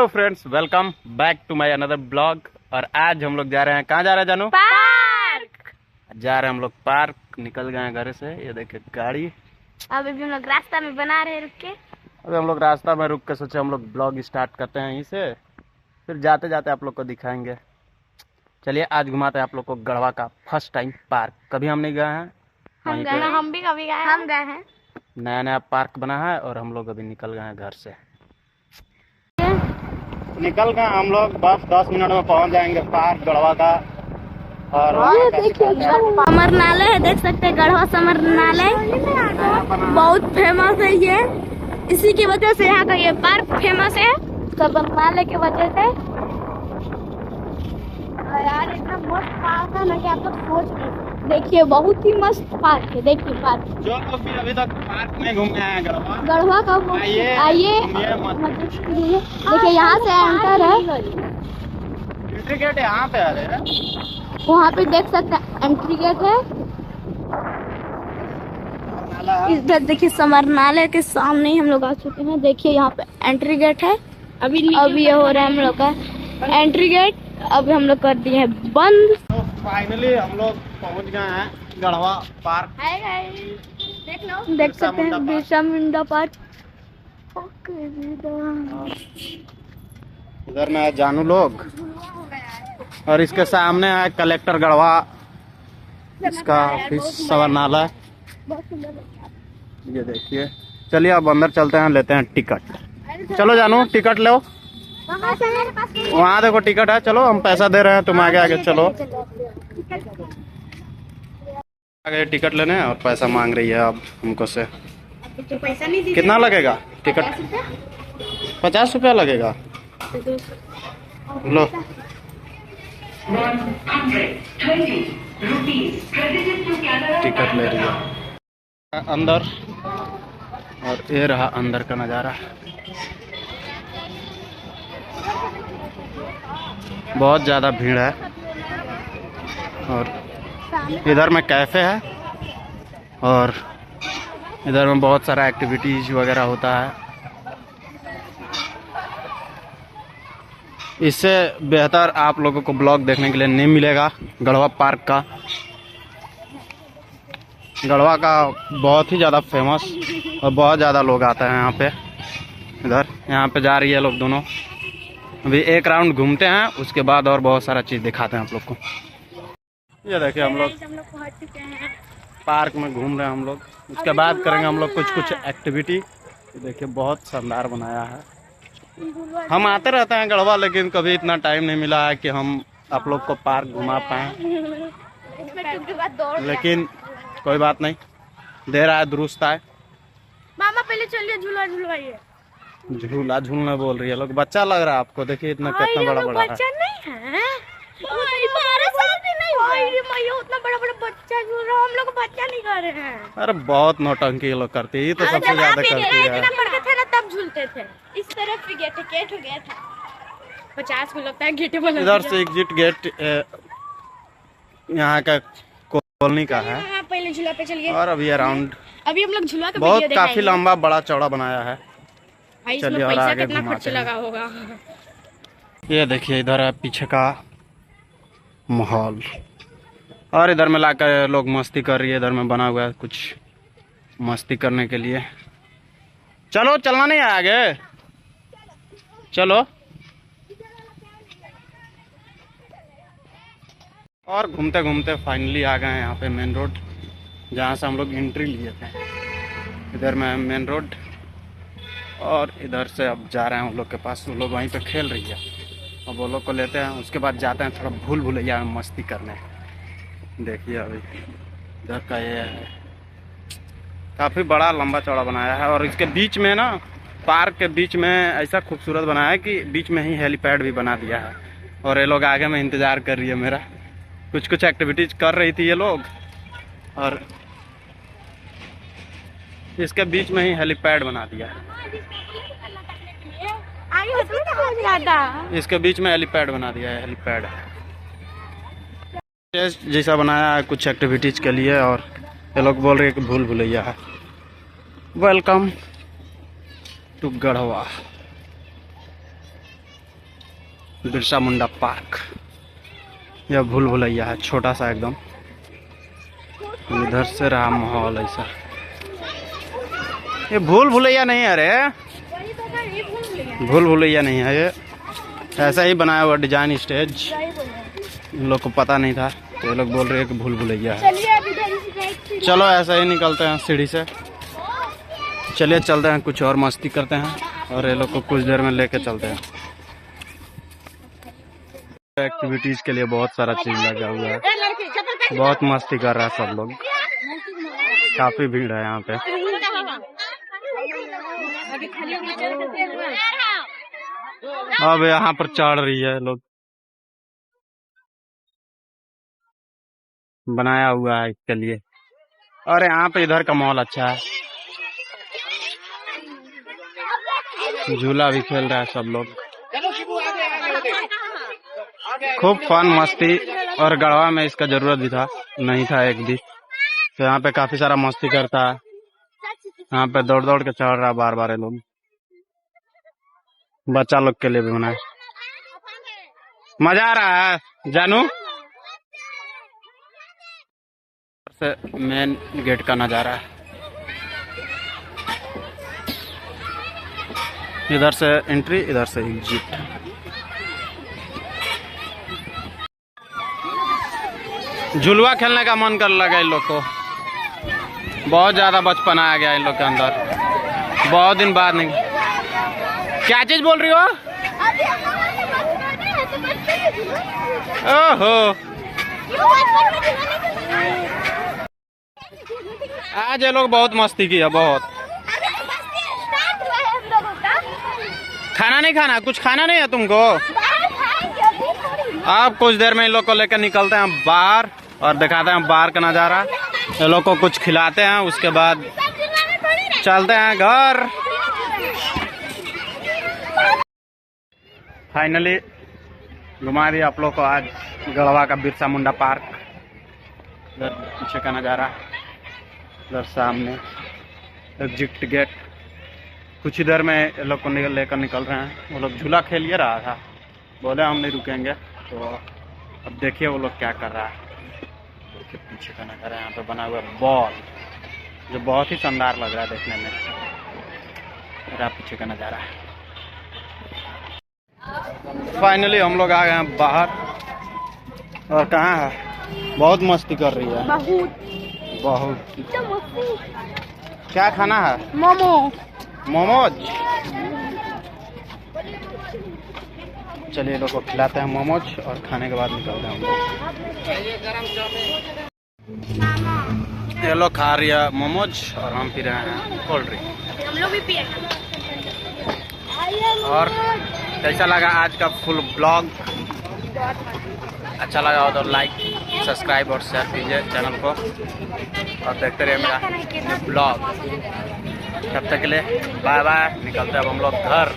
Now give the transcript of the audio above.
Hello friends, welcome back to my another blog. और आज हम लोग जा रहे हैं, कहाँ जा रहे हैं जानू? पार्क जा रहे हैं हम लोग पार्क। निकल गए हैं घर से, ये देखिए गाड़ी। अभी भी हम लोग रास्ता में बना रहे हैं, रुक के। अभी हम लोग रास्ता में रुक के सोचे हम लोग ब्लॉग स्टार्ट करते हैं यहीं से, फिर जाते जाते आप लोग को दिखाएंगे। चलिए आज घुमाते हैं आप लोग को गढ़वा का फर्स्ट टाइम पार्क। कभी हम नहीं गए हैं, हम गए हैं, हम भी कभी गए हैं, हम गए हैं। नया नया पार्क बना है और हम लोग अभी निकल गए हैं घर से। निकल गए हम लोग, बस 10 मिनट में पहुंच जाएंगे पार्क गढ़वा का। और ये देखिए समरनालय है, देख सकते हैं गढ़वा समरनालय बहुत फेमस है। ये इसी की वजह से यहाँ का ये पार्क फेमस है, समरनालय की वजह से। यार इतना मस्त पार्क है ना कि आप लोग सोच नहीं। देखिए बहुत ही मस्त पार्क है। देखिए पार्क, जो लोग भी अभी तक पार्क में घूमे हैं गढ़वा का, आइए देखिए यहाँ से एंटर है। एंट्री गेट यहाँ पे आ रहे हैं, वहाँ पे देख सकते हैं एंट्री गेट है। इधर देखिए समरनालय के सामने ही हम लोग आ चुके हैं। देखिए यहाँ पे एंट्री गेट है। अभी ये हो रहा है हम लोग का एंट्री गेट। अभी हम लोग कर दिए हैं बंद। तो फाइनली हम लोग पहुँच गए हैं गढ़वा पार्क। देख सकते हैं बिरसा मुंडा पार्क। इधर में है जानू लोग, और इसके सामने है कलेक्टर गढ़वा, इसका ऑफिस समरनालय। ये देखिए, चलिए अब अंदर चलते हैं, लेते हैं टिकट। चलो जानू टिकट लो, वहाँ देखो टिकट है। चलो हम पैसा दे रहे हैं, तुम आगे आगे चलो। आगे टिकट लेने और पैसा मांग रही है अब हमको से। कितना लगेगा टिकट? 50 रुपया लगेगा। लो टिकट ले रही है अंदर, और ये रहा अंदर का नज़ारा। बहुत ज़्यादा भीड़ है, और इधर में कैफ़े है, और इधर में बहुत सारा एक्टिविटीज़ वगैरह होता है। इससे बेहतर आप लोगों को ब्लॉग देखने के लिए नहीं मिलेगा गढ़वा पार्क का। गढ़वा का बहुत ही ज़्यादा फेमस, और बहुत ज़्यादा लोग आते हैं यहाँ पे। इधर यहाँ पे जा रही है लोग दोनों। अभी एक राउंड घूमते हैं, उसके बाद और बहुत सारा चीज़ दिखाते हैं आप लोग को। ये देखिए हम लोग पहुंच चुके हैं पार्क में घूम रहे हैं हम लोग। उसके बाद करेंगे हम लोग कुछ एक्टिविटी। देखिए बहुत शानदार बनाया है। हम आते रहते हैं गढ़वा, लेकिन कभी इतना टाइम नहीं मिला है कि हम आप लोग को पार्क घुमा पाएँ। लेकिन कोई बात नहीं, दे रहा है दुरुस्त है। मामा पहले चलिए झूला झूलवाइए। झूला झूलने बोल रही है लोग। बच्चा लग रहा है आपको, देखिए इतना कितना बड़ा बड़ा है। बच्चा नहीं है, 12 साल भी नहीं हुआ। उतना बड़ा बड़ा बच्चा झूल रहा है, हम लोग बच्चा नहीं कर रहे हैं। अरे बहुत नौटंकी ये लोग करती है, ये तो सबसे ज्यादा करती है। इतना पढ़ते थे ना तब झूलते थे। इस तरफ भी गेट हो गया था, 50 को लगता है गेट बना। इधर से एग्जिट गेट यहाँ का कॉलोनी का है। पहले झूला पे चलिए। और अभी अराउंड अभी हम लोग झूला का बहुत काफी लंबा बड़ा चौड़ा बनाया है। चलिए और आगे घुमाते हैं। लगा होगा। ये देखिए इधर है पीछे का माहौल, और इधर में लाकर लोग मस्ती कर रही है। इधर में बना हुआ है कुछ मस्ती करने के लिए। चलो चलना नहीं है आगे, चलो। और घूमते घूमते फाइनली आ गए हैं यहाँ पे मेन रोड, जहाँ से हम लोग एंट्री लिए थे। इधर में मेन रोड, और इधर से अब जा रहे हैं उन लोग के पास। वो लोग वहीं पे खेल रही है, अब वो लोग को लेते हैं। उसके बाद जाते हैं थोड़ा भूल भुलैया में मस्ती करने। देखिए अभी इधर का ये है, काफ़ी बड़ा लंबा चौड़ा बनाया है। और इसके बीच में ना, पार्क के बीच में ऐसा खूबसूरत बनाया है कि बीच में ही हेलीपैड भी बना दिया है। और ये लोग आगे में इंतज़ार कर रही है मेरा। कुछ एक्टिविटीज कर रही थी ये लोग, और इसके बीच में ही हेलीपैड बना दिया है। इसके बीच में हेलीपैड बना दिया है, हेलीपैड जैसा बनाया है कुछ एक्टिविटीज के लिए। और ये लोग बोल रहे हैं कि भूल भुलैया है। Welcome to Garhwa. Birsa Munda park. यह भूल भुलैया है, छोटा सा एकदम। इधर से रहा माहौल ऐसा। ये भूल भुलैया नहीं है, अरे भूल भुलैया नहीं है, ये ऐसा ही बनाया हुआ डिजाइन स्टेज। इन लोग को पता नहीं था तो ये लोग बोल रहे हैं कि भूल भुलैया है। चलो ऐसा ही निकलते हैं सीढ़ी से। चलिए चलते हैं, कुछ और मस्ती करते हैं और ये लोग को कुछ देर में लेके चलते हैं। एक्टिविटीज के लिए बहुत सारा चीज लगा हुआ है, बहुत मस्ती कर रहा है सब लोग। काफी भीड़ है यहाँ पे। अब यहाँ पर चढ़ रही है लोग, बनाया हुआ है इसके लिए। और यहाँ पे इधर का माहौल अच्छा है, झूला भी खेल रहा है सब लोग। खूब फन मस्ती। और गढ़वा में इसका जरूरत भी था, नहीं था एक भी, तो यहाँ पे काफी सारा मस्ती करता है। यहाँ पे दौड़ दौड़ के चढ़ रहा है बार बार ये लोग। बच्चा लोग के लिए भी बनाए, मजा आ रहा है जानू। से मेन गेट का नजारा है, इधर से एंट्री, इधर से एग्जिट। झुलवा खेलने का मन कर लगा इन लोग को, बहुत ज्यादा बचपन आ गया इन लोग के अंदर, बहुत दिन बाद। नहीं, क्या चीज बोल रही हो? ओहो, आज ये लोग बहुत मस्ती किया, बहुत। खाना नहीं खाना, कुछ खाना नहीं है तुमको? अब कुछ देर में इन लोग को लेकर निकलते हैं बाहर और दिखाते हैं बाहर का नजारा। ये लोग को कुछ खिलाते हैं, उसके बाद चलते हैं घर। फाइनली घुमा दिया आप लोग को आज गढ़वा का बिरसा मुंडा पार्क। इधर पीछे का नज़ारा, इधर सामने एग्जिट गेट। कुछ ही देर में ये लोग को लेकर निकल रहे हैं। वो लोग झूला खेल ही रहा था, बोले हम नहीं रुकेंगे, तो अब देखिए वो लोग क्या कर रहा है। देखिए पीछे का नज़ारा, यहाँ पे बना हुआ बॉल जो बहुत ही शानदार लग रहा है देखने में। मेरा पीछे का नज़ारा है। फाइनली हम लोग आ गए हैं बाहर, और कहाँ है, बहुत मस्ती कर रही है, बहुत। क्या खाना है? मोमो, मोमोज। चलिए लोग को खिलाते हैं मोमोज और खाने के बाद निकलते हैं हम लोग। ये लोग खा रही है मोमोज और हम पी रहे हैं कोल्ड ड्रिंक। हम लोग भी पिए। और कैसा लगा आज का फुल ब्लॉग? अच्छा लगा हो तो लाइक, सब्सक्राइब और शेयर कीजिए चैनल को, और देखते रहिए मेरा ब्लॉग। तब तक के लिए बाय बाय। निकलते हैं अब हम लोग घर।